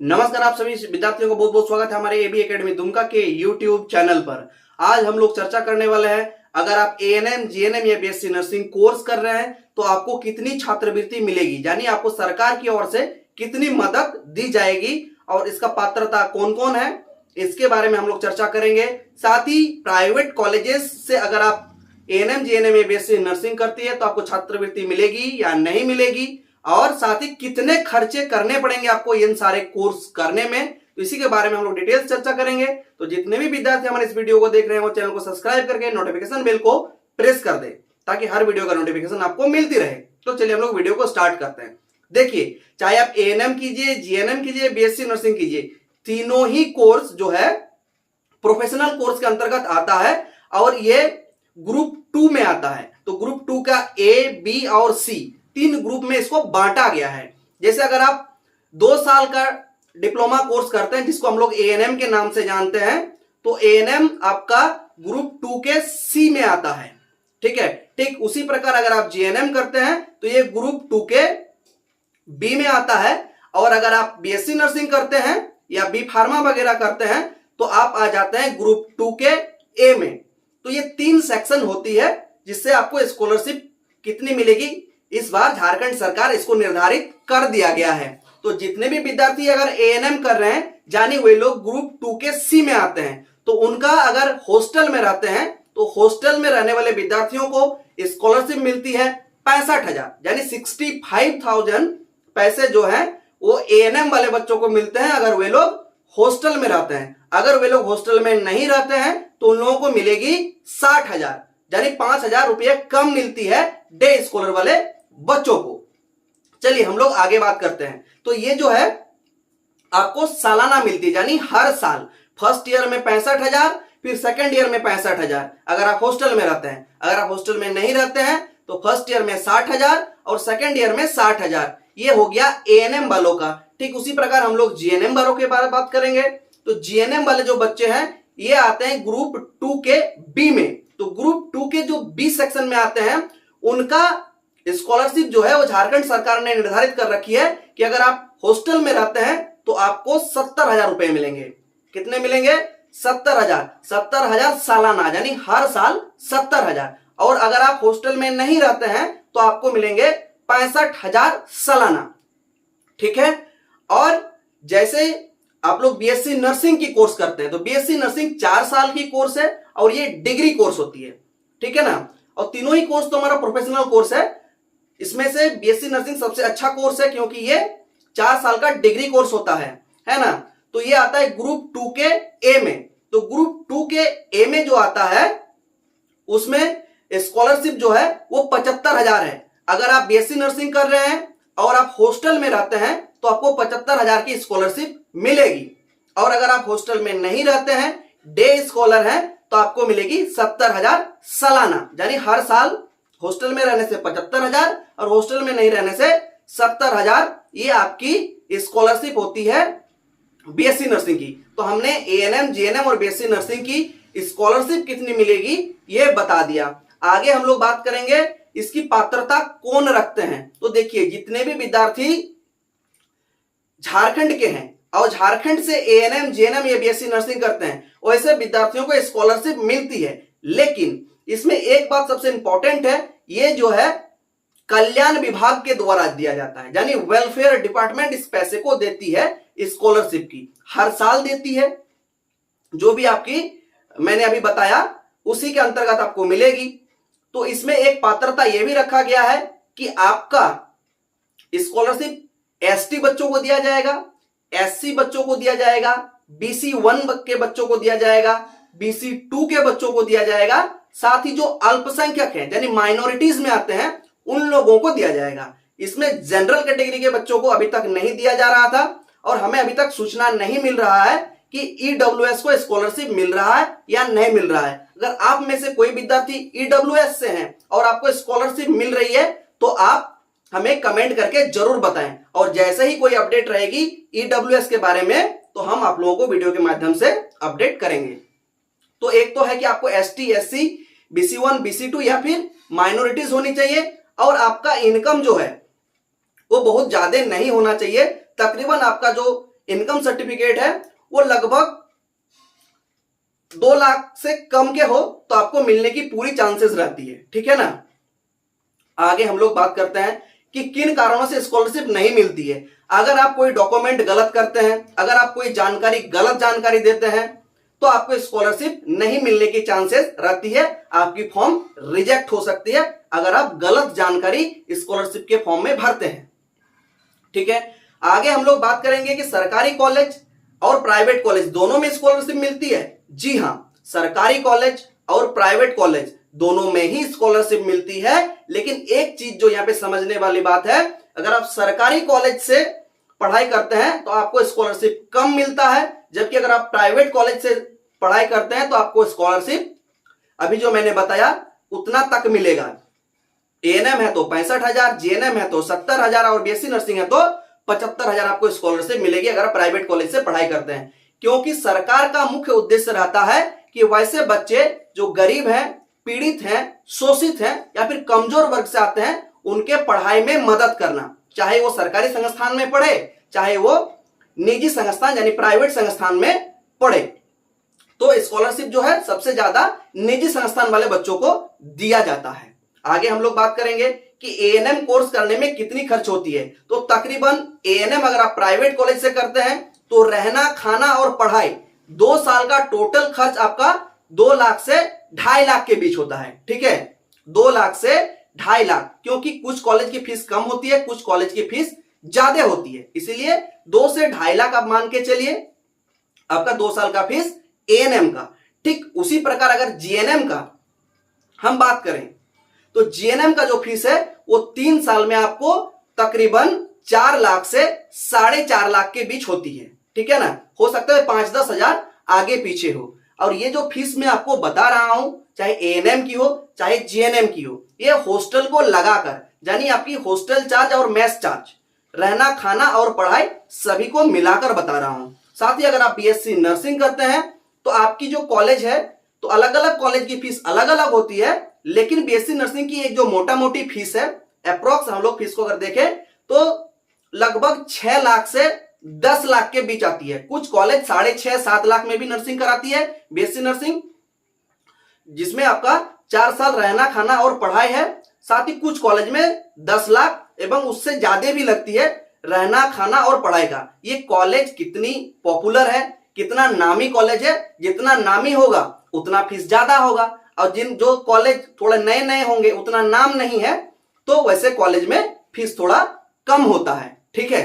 नमस्कार, आप सभी विद्यार्थियों को बहुत बहुत स्वागत है हमारे एबी एकेडमी दुमका के यूट्यूब चैनल पर। आज हम लोग चर्चा करने वाले हैं, अगर आप एएनएम, जीएनएम या बीएससी नर्सिंग कोर्स कर रहे हैं तो आपको कितनी छात्रवृत्ति मिलेगी, यानी आपको सरकार की ओर से कितनी मदद दी जाएगी और इसका पात्रता कौन कौन है, इसके बारे में हम लोग चर्चा करेंगे। साथ ही प्राइवेट कॉलेजेस से अगर आप एएनएम, जीएनएम या बीएससी नर्सिंग करती है तो आपको छात्रवृत्ति मिलेगी या नहीं मिलेगी, और साथ ही कितने खर्चे करने पड़ेंगे आपको इन सारे कोर्स करने में, तो इसी के बारे में हम लोग डिटेल्स चर्चा करेंगे। तो जितने भी विद्यार्थी हमारे इस वीडियो को देख रहे हैं वो चैनल को सब्सक्राइब करके नोटिफिकेशन बेल को प्रेस कर दे ताकि हर वीडियो का नोटिफिकेशन आपको मिलती रहे। तो चलिए हम लोग वीडियो को स्टार्ट करते हैं। देखिए, चाहे आप एएनएम कीजिए, जीएनएम कीजिए, बीएससी नर्सिंग कीजिए, तीनों ही कोर्स जो है प्रोफेशनल कोर्स के अंतर्गत आता है और ये ग्रुप 2 में आता है। तो ग्रुप 2 का ए, बी और सी तीन ग्रुप में इसको बांटा गया है। जैसे अगर आप 2 साल का डिप्लोमा कोर्स करते हैं जिसको हम लोग एएनएम के नाम से जानते हैं, तो एएनएम आपका ग्रुप 2 के सी में आता है। ठीक है, ठीक उसी प्रकार अगर आप जीएनएम करते हैं तो ये ग्रुप 2 के बी में आता है, और अगर आप बीएससी नर्सिंग करते हैं या बी फार्मा वगैरह करते हैं तो आप आ जाते हैं ग्रुप 2 के ए में। तो ये 3 सेक्शन होती है जिससे आपको स्कॉलरशिप कितनी मिलेगी, इस बार झारखंड सरकार इसको निर्धारित कर दिया गया है। तो जितने भी विद्यार्थी अगर एएनएम कर रहे हैं जानी वे लोग ग्रुप 2 के सी में आते हैं, तो उनका अगर हॉस्टल में रहते हैं तो हॉस्टल में रहने वाले विद्यार्थियों को स्कॉलरशिप मिलती है 65,000, यानी 65,000 पैसे जो है वो एएनएम वाले बच्चों को मिलते हैं अगर वे लोग हॉस्टल में रहते हैं। अगर वे लोग हॉस्टल में नहीं रहते हैं तो उन लोगों को मिलेगी 60,000, यानी 5,000 रुपये कम मिलती है डे स्कॉलर वाले बच्चों को। चलिए हम लोग आगे बात करते हैं। तो ये जो है आपको सालाना मिलती है, यानी हर साल फर्स्ट ईयर में 65,000, फिर सेकंड ईयर में 65,000 अगर आप हॉस्टल में रहते हैं। अगर आप हॉस्टल में नहीं रहते हैं तो फर्स्ट ईयर में 60,000 और सेकंड ईयर में 60,000। ये हो गया एएनएम वालों का। ठीक उसी प्रकार हम लोग जीएनएम वालों के बारे में बात करेंगे। तो जीएनएम वाले जो बच्चे हैं ये आते हैं ग्रुप 2 के बी में। तो ग्रुप 2 के जो बी सेक्शन में आते हैं उनका स्कॉलरशिप जो है वो झारखंड सरकार ने निर्धारित कर रखी है कि अगर आप हॉस्टल में रहते हैं तो आपको 70,000 रुपए मिलेंगे। कितने मिलेंगे? 70,000 सालाना, यानी हर साल 70,000। और अगर आप हॉस्टल में नहीं रहते हैं तो आपको मिलेंगे 65,000 सालाना। ठीक है, और जैसे आप लोग बीएससी नर्सिंग की कोर्स करते हैं तो बीएससी नर्सिंग 4 साल की कोर्स है और ये डिग्री कोर्स होती है। ठीक है ना, और तीनों ही कोर्स तो हमारा प्रोफेशनल कोर्स है। इसमें से बीएससी नर्सिंग सबसे अच्छा कोर्स है क्योंकि ये 4 साल का डिग्री कोर्स होता है ना। तो ये आता है ग्रुप 2 के ए में। तो ग्रुप 2 के ए में जो आता है उसमें स्कॉलरशिप जो है वो 75,000 है। अगर आप बीएससी नर्सिंग कर रहे हैं और आप हॉस्टल में रहते हैं तो आपको 75,000 की स्कॉलरशिप मिलेगी, और अगर आप हॉस्टल में नहीं रहते हैं, डे स्कॉलर हैं, तो आपको मिलेगी 70,000 सालाना, यानी हर साल हॉस्टल में रहने से 75,000 और हॉस्टल में नहीं रहने से 70,000। ये आपकी स्कॉलरशिप होती है बीएससी नर्सिंग की। तो हमने एएनएम, जीएनएम और बीएससी नर्सिंग की स्कॉलरशिप कितनी मिलेगी ये बता दिया। आगे हम लोग बात करेंगे इसकी पात्रता कौन रखते हैं। तो देखिए, जितने भी विद्यार्थी झारखंड के हैं और झारखंड से एएनएम, जीएनएम या बीएससी नर्सिंग करते हैं वैसे विद्यार्थियों को स्कॉलरशिप मिलती है। लेकिन इसमें एक बात सबसे इंपॉर्टेंट है, ये जो है कल्याण विभाग के द्वारा दिया जाता है, यानी वेलफेयर डिपार्टमेंट इस पैसे को देती है स्कॉलरशिप की, हर साल देती है। जो भी आपकी मैंने अभी बताया उसी के अंतर्गत आपको मिलेगी। तो इसमें एक पात्रता यह भी रखा गया है कि आपका स्कॉलरशिप एसटी बच्चों को दिया जाएगा, एससी बच्चों को दिया जाएगा, बीसी 1 के बच्चों को दिया जाएगा, बीसी 2 के बच्चों को दिया जाएगा, साथ ही जो अल्पसंख्यक हैं यानी माइनॉरिटीज में आते हैं उन लोगों को दिया जाएगा। इसमें जनरल कैटेगरी के बच्चों को अभी तक नहीं दिया जा रहा था और हमें अभी तक सूचना नहीं मिल रहा है कि ईडब्ल्यूएस को स्कॉलरशिप मिल रहा है या नहीं मिल रहा है। अगर आप में से कोई विद्यार्थी ईडब्ल्यूएस से हैं और आपको स्कॉलरशिप मिल रही है तो आप हमें कमेंट करके जरूर बताएं, और जैसे ही कोई अपडेट रहेगी ईडब्ल्यूएस के बारे में तो हम आप लोगों को वीडियो के माध्यम से अपडेट करेंगे। तो एक तो है कि आपको एसटी, एससी, बीसी 1, बीसी 2 या फिर माइनॉरिटीज होनी चाहिए, और आपका इनकम जो है वो बहुत ज्यादा नहीं होना चाहिए। तकरीबन आपका जो इनकम सर्टिफिकेट है वो लगभग 2 लाख से कम के हो तो आपको मिलने की पूरी चांसेस रहती है, ठीक है ना। आगे हम लोग बात करते हैं कि किन कारणों से स्कॉलरशिप नहीं मिलती है। अगर आप कोई डॉक्यूमेंट गलत करते हैं, अगर आप कोई गलत जानकारी देते हैं तो आपको स्कॉलरशिप नहीं मिलने की चांसेस रहती है, आपकी फॉर्म रिजेक्ट हो सकती है अगर आप गलत जानकारी स्कॉलरशिप के फॉर्म में भरते हैं, ठीक है। आगे हम लोग बात करेंगे कि सरकारी कॉलेज और प्राइवेट कॉलेज दोनों में स्कॉलरशिप मिलती है। जी हां, सरकारी कॉलेज और प्राइवेट कॉलेज दोनों में ही स्कॉलरशिप मिलती है, लेकिन एक चीज जो यहां पे समझने वाली बात है, अगर आप सरकारी कॉलेज से पढ़ाई करते हैं तो आपको स्कॉलरशिप कम मिलता है, जबकि अगर आप प्राइवेट कॉलेज से पढ़ाई करते हैं तो आपको स्कॉलरशिप अभी जो मैंने बताया उतना तक मिलेगा। एएनएम है तो 65,000, जीएनएम है तो 70,000 और बीएससी नर्सिंग है तो 75,000 आपको स्कॉलरशिप मिलेगी अगर आप प्राइवेट कॉलेज से पढ़ाई करते हैं। क्योंकि सरकार का मुख्य उद्देश्य रहता है कि वैसे बच्चे जो गरीब हैं, पीड़ित हैं, शोषित हैं या फिर कमजोर वर्ग से आते हैं उनके पढ़ाई में मदद करना, चाहे वो सरकारी संस्थान में पढ़े चाहे वो निजी संस्थान यानी प्राइवेट संस्थान में पढ़े। तो स्कॉलरशिप जो है सबसे ज्यादा निजी संस्थान वाले बच्चों को दिया जाता है। आगे हम लोग बात करेंगे कि एएनएम कोर्स करने में कितनी खर्च होती है। तो तकरीबन एएनएम अगर आप प्राइवेट कॉलेज से करते हैं तो रहना, खाना और पढ़ाई 2 साल का टोटल खर्च आपका 2 लाख से 2.5 लाख के बीच होता है, ठीक है। 2 लाख से 2.5 लाख, क्योंकि कुछ कॉलेज की फीस कम होती है, कुछ कॉलेज की फीस ज्यादा होती है, इसीलिए 2 से 2.5 लाख आप मान के चलिए आपका 2 साल का फीस एएनएम का। ठीक उसी प्रकार अगर जीएनएम का हम बात करें तो जीएनएम का जो फीस है वो 3 साल में आपको तकरीबन 4 लाख से 4.5 लाख के बीच होती है, ठीक है ना। हो सकता है 5-10 हजार आगे पीछे हो। और ये जो फीस मैं आपको बता रहा हूं, चाहे एएनएम की हो चाहे जीएनएम की हो, ये हॉस्टल को लगाकर, यानी आपकी हॉस्टल चार्ज और मेस चार्ज, रहना, खाना और पढ़ाई सभी को मिलाकर बता रहा हूं। साथ ही अगर आप बीएससी नर्सिंग करते हैं तो आपकी जो कॉलेज है तो अलग अलग कॉलेज की फीस अलग अलग होती है, लेकिन बीएससी नर्सिंग की एक जो मोटा मोटी फीस है, अप्रोक्स हम लोग फीस को अगर देखें तो लगभग 6 लाख से 10 लाख के बीच आती है। कुछ कॉलेज 6.5-7 लाख में भी नर्सिंग कराती है बीएससी नर्सिंग, जिसमें आपका 4 साल रहना, खाना और पढ़ाई है। साथ ही कुछ कॉलेज में 10 लाख एवं उससे ज्यादा भी लगती है रहना, खाना और पढ़ाई का। ये कॉलेज कितनी पॉपुलर है, कितना नामी कॉलेज है, जितना नामी होगा उतना फीस ज्यादा होगा, और जो कॉलेज थोड़े नए नए होंगे उतना नाम नहीं है तो वैसे कॉलेज में फीस थोड़ा कम होता है, ठीक है।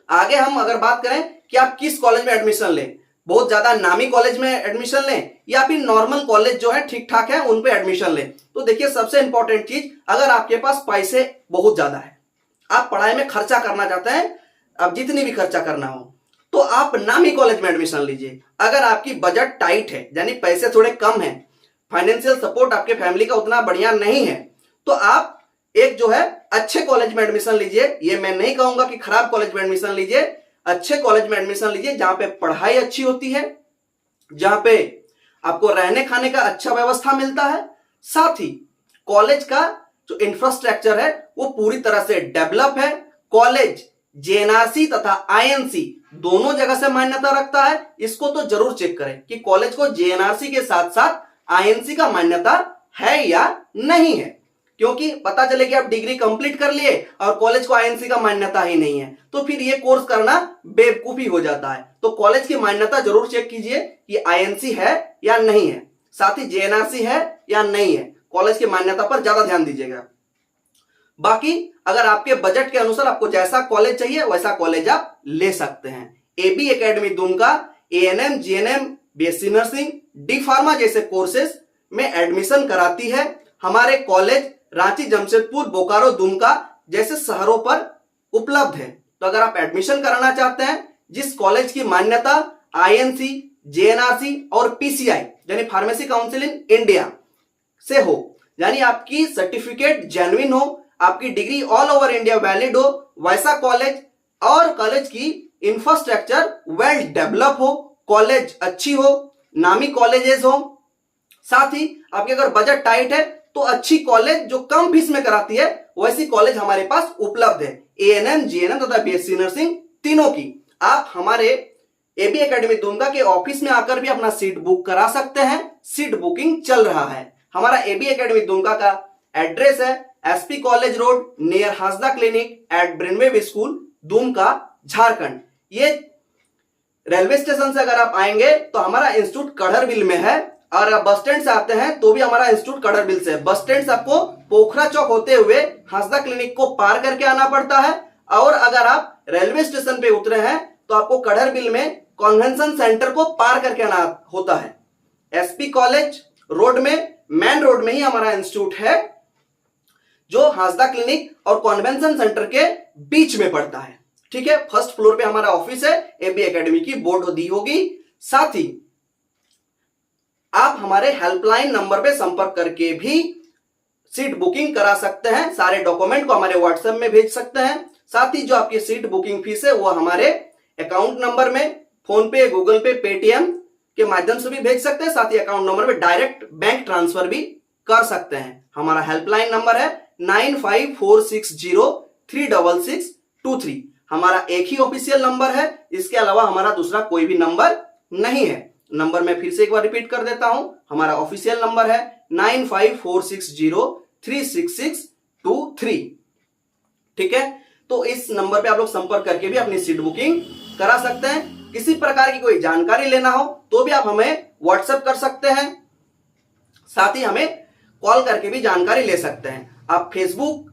आगे हम अगर बात करें कि आप किस कॉलेज में एडमिशन लें, बहुत ज्यादा नामी कॉलेज में एडमिशन लें या फिर नॉर्मल कॉलेज जो है ठीक ठाक है उन पे एडमिशन लें, तो देखिए सबसे इंपॉर्टेंट चीज, अगर आपके पास पैसे बहुत ज्यादा है, आप पढ़ाई में खर्चा करना चाहते हैं, अब जितनी भी खर्चा करना हो तो आप नामी कॉलेज में एडमिशन लीजिए। अगर आपकी बजट टाइट है यानी पैसे थोड़े कम है, फाइनेंशियल सपोर्ट आपके फैमिली का उतना बढ़िया नहीं है, तो आप एक जो है अच्छे कॉलेज में एडमिशन लीजिए। ये मैं नहीं कहूंगा कि खराब कॉलेज में एडमिशन लीजिए, अच्छे कॉलेज में एडमिशन लीजिए जहां पे पढ़ाई अच्छी होती है, जहां पे आपको रहने खाने का अच्छा व्यवस्था मिलता है, साथ ही कॉलेज का जो इंफ्रास्ट्रक्चर है वो पूरी तरह से डेवलप है। कॉलेज जेएनआरसी तथा आईएनसी दोनों जगह से मान्यता रखता है, इसको तो जरूर चेक करें कि कॉलेज को जेएनआरसी के साथ साथ आईएनसी का मान्यता है या नहीं है, क्योंकि पता चले कि आप डिग्री कंप्लीट कर लिए और कॉलेज को आईएनसी का मान्यता ही नहीं है तो फिर ये कोर्स करना बेवकूफी हो जाता है। तो कॉलेज की मान्यता जरूर चेक कीजिए कि आईएनसी है या नहीं है, साथ ही जेएनआरसी है या नहीं है, कॉलेज की मान्यता पर ज्यादा ध्यान दीजिएगा। बाकी अगर आपके बजट के अनुसार आपको जैसा कॉलेज चाहिए वैसा कॉलेज आप ले सकते हैं। AB academy Dumka ANM, GNM, BSc nursing, D pharma जैसे कोर्सेज में एडमिशन कराती है। हमारे कॉलेज रांची, जमशेदपुर, बोकारो, दुमका जैसे शहरों पर उपलब्ध है। तो अगर आप एडमिशन कराना चाहते हैं जिस कॉलेज की मान्यता आईएनसी, जेएनआरसी और पीसीआई यानी फार्मेसी काउंसिल इन इंडिया से हो, यानी आपकी सर्टिफिकेट जेन्युइन हो, आपकी degree all over India valid हो, वैसा कॉलेज और कॉलेज की इंफ्रास्ट्रक्चर वेल डेवलप हो, कॉलेज अच्छी हो, नामी कॉलेजेस हो, साथ ही आपके अगर बजट टाइट है तो अच्छी कॉलेज जो कम फीस में कराती है वैसी कॉलेज हमारे पास उपलब्ध है, एएनएम, जीएनएम तथा बीएससी नर्सिंग तीनों की। आप हमारे एबी एकेडमी दुमका के ऑफिस में आकर भी अपना सीट बुक करा सकते हैं। सीट बुकिंग चल रहा है। हमारा एबी एकेडमी दुमका का एड्रेस है SP college road near Hansda clinic eight brainwave school Dumka Jharkhand. ये रेलवे स्टेशन से अगर आप आएंगे तो हमारा इंस्टीट्यूट कड़हरबिल में है, और बस स्टैंड से आते हैं तो भी हमारा इंस्टीट्यूट कड़हरबिल से है। बस स्टैंड से आपको पोखरा चौक होते हुए हासदा क्लिनिक को पार करके आना पड़ता है, और अगर आप रेलवे स्टेशन पे उतरे हैं तो आपको कड़हरबिल में कन्वेंशन सेंटर को पार करके आना होता है। एसपी कॉलेज रोड में, मेन रोड में ही हमारा इंस्टीट्यूट है, जो हासदा क्लिनिक और कन्वेंशन सेंटर के बीच में पड़ता है। ठीक है, फर्स्ट फ्लोर पे हमारा ऑफिस है। एबी एकेडमी की बोर्ड दी होगी। साथ ही आप हमारे हेल्पलाइन नंबर पे संपर्क करके भी सीट बुकिंग करा सकते हैं। सारे डॉक्यूमेंट को हमारे व्हाट्सएप में भेज सकते हैं। साथ ही जो आपकी सीट बुकिंग फीस है वो हमारे अकाउंट नंबर में फोन पे, गूगल पे, पेटीएम के माध्यम से भी भेज सकते हैं। साथ ही अकाउंट नंबर में डायरेक्ट बैंक ट्रांसफर भी कर सकते हैं। हमारा हेल्पलाइन नंबर है 9546036623। हमारा एक ही ऑफिशियल नंबर है, इसके अलावा हमारा दूसरा कोई भी नंबर नहीं है। नंबर मैं फिर से एक बार रिपीट कर देता हूं। हमारा ऑफिशियल नंबर है 9546036623। ठीक है, तो इस नंबर पे आप लोग संपर्क करके भी अपनी सीट बुकिंग करा सकते हैं। किसी प्रकार की कोई जानकारी लेना हो तो भी आप हमें व्हाट्सएप कर सकते हैं। साथ ही हमें कॉल करके भी जानकारी ले सकते हैं। आप फेसबुक,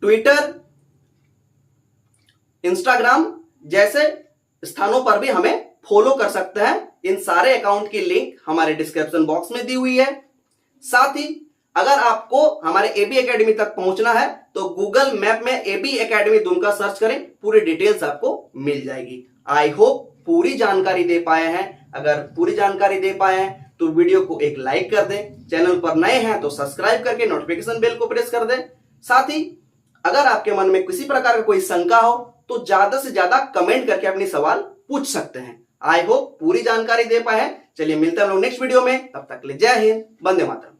ट्विटर, इंस्टाग्राम जैसे स्थानों पर भी हमें फॉलो कर सकते हैं। इन सारे अकाउंट की लिंक हमारे डिस्क्रिप्शन बॉक्स में दी हुई है। साथ ही अगर आपको हमारे एबी एकेडमी तक पहुंचना है तो गूगल मैप में एबी एकेडमी दुमका सर्च करें, पूरी डिटेल्स आपको मिल जाएगी। आई होप पूरी जानकारी दे पाए हैं। अगर पूरी जानकारी दे पाए हैं तो वीडियो को एक लाइक कर दें। चैनल पर नए हैं तो सब्सक्राइब करके नोटिफिकेशन बेल को प्रेस कर दें। साथ ही अगर आपके मन में किसी प्रकार का कोई शंका हो तो ज्यादा से ज्यादा कमेंट करके अपनी सवाल पूछ सकते हैं। आई होप पूरी जानकारी दे पाए हैं। चलिए मिलते हैं हम लोग नेक्स्ट वीडियो में। तब तक के लिए जय हिंद, वंदे मातरम।